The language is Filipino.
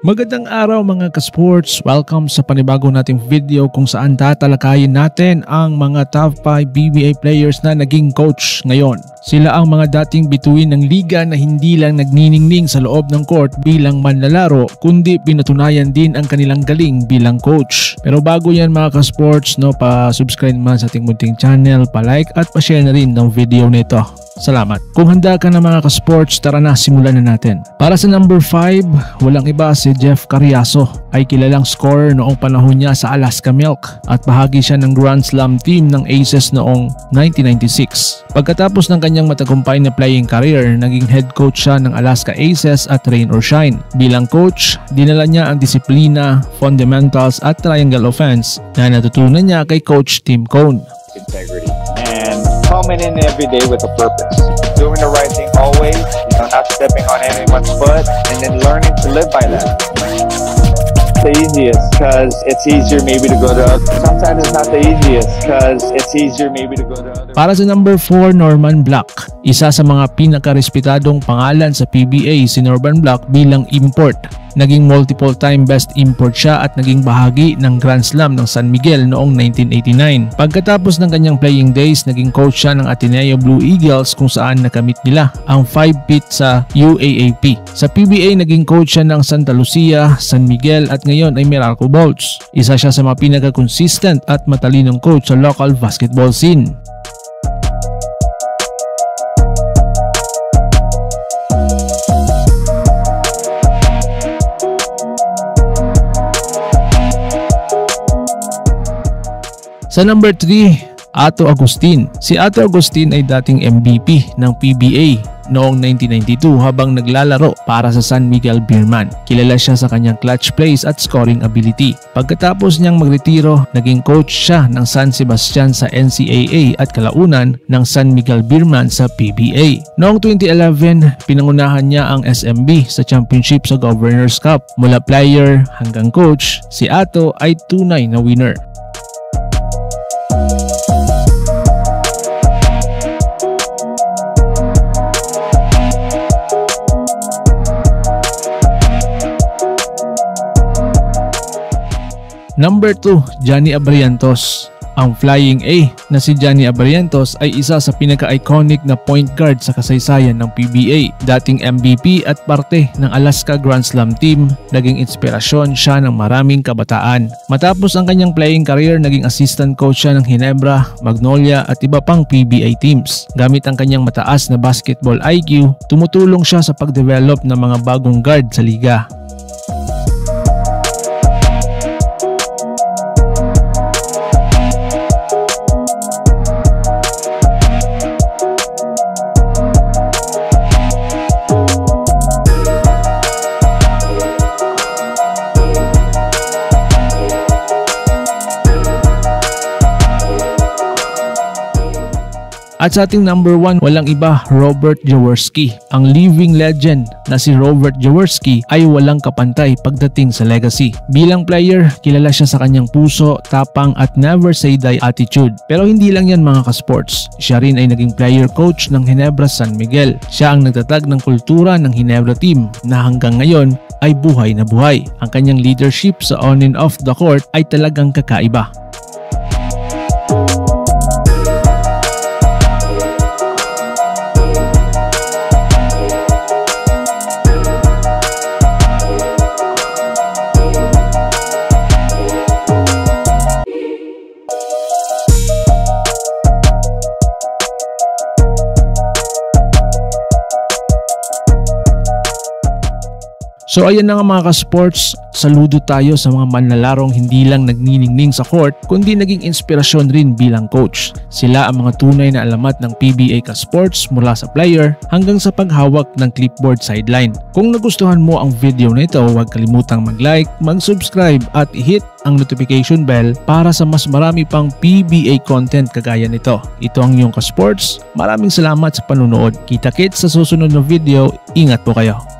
Magandang araw mga ka-sports! Welcome sa panibago nating video kung saan tatalakayin natin ang mga top 5 PBA players na naging coach ngayon. Sila ang mga dating bituin ng liga na hindi lang nagniningning sa loob ng court bilang manlalaro kundi pinatunayan din ang kanilang galing bilang coach. Pero bago yan mga ka-sports, pa-subscribe naman sa ating munting channel, pa-like at pa-share na rin ng video nito. Salamat. Kung handa ka na mga ka-sports, tara na, simulan na natin. Para sa number 5, walang iba si Jeff Carriazo. Ay kilalang scorer noong panahon niya sa Alaska Milk at bahagi siya ng Grand Slam team ng Aces noong 1996. Pagkatapos ng kanyang matagumpay na playing career, naging head coach siya ng Alaska Aces at Rain or Shine. Bilang coach, dinala niya ang disiplina, fundamentals at triangle offense na natutunan niya kay Coach Tim Cone. Integrity and coming in every day with a purpose, doing the right thing always, not stepping on anyone's foot, and then learning to live by that. The easiest because it's easier maybe to go to others. Sometimes it's not the easiest because it's easier maybe to go to others. Para sa number 4, Norman Black. Isa sa mga pinakarespetadong pangalan sa PBA si Norman Black bilang import. Naging multiple time best import siya at naging bahagi ng Grand Slam ng San Miguel noong 1989. Pagkatapos ng kanyang playing days, naging coach siya ng Ateneo Blue Eagles kung saan nakamit nila ang 5-peat sa UAAP. Sa PBA, naging coach siya ng Santa Lucia, San Miguel at ngayon ay Meralco Bolts. Isa siya sa mga pinaka-consistent at matalinong coach sa local basketball scene. Sa number 3, Ato Agustin. Si Ato Agustin ay dating MVP ng PBA noong 1992 habang naglalaro para sa San Miguel Beerman. Kilala siya sa kanyang clutch plays at scoring ability. Pagkatapos niyang magretiro, naging coach siya ng San Sebastian sa NCAA at kalaunan ng San Miguel Beerman sa PBA. Noong 2011, pinangunahan niya ang SMB sa championship sa Governor's Cup. Mula player hanggang coach, si Ato ay tunay na winner. Number 2, Johnny Abrientos. Ang Flying A na si Johnny Abrientos ay isa sa pinaka-iconic na point guard sa kasaysayan ng PBA. Dating MVP at parte ng Alaska Grand Slam team, naging inspirasyon siya ng maraming kabataan. Matapos ang kanyang playing career, naging assistant coach siya ng Ginebra, Magnolia at iba pang PBA teams. Gamit ang kanyang mataas na basketball IQ, tumutulong siya sa pag-develop ng mga bagong guard sa liga. At sa ating number 1, walang iba, Robert Jaworski. Ang living legend na si Robert Jaworski ay walang kapantay pagdating sa legacy. Bilang player, kilala siya sa kanyang puso, tapang at never say die attitude. Pero hindi lang yan mga ka-sports. Siya rin ay naging player coach ng Ginebra San Miguel. Siya ang nagtatag ng kultura ng Ginebra team na hanggang ngayon ay buhay na buhay. Ang kanyang leadership sa on and off the court ay talagang kakaiba. So ayan na nga mga ka-sports, saludo tayo sa mga manlalarong hindi lang nagniningning sa court kundi naging inspirasyon rin bilang coach. Sila ang mga tunay na alamat ng PBA ka-sports mula sa player hanggang sa paghawak ng clipboard sideline. Kung nagustuhan mo ang video na ito, huwag kalimutang mag-like, mag-subscribe at i-hit ang notification bell para sa mas marami pang PBA content kagaya nito. Ito ang iyong ka-sports. Maraming salamat sa panunood. Kita-kits sa susunod na video. Ingat po kayo.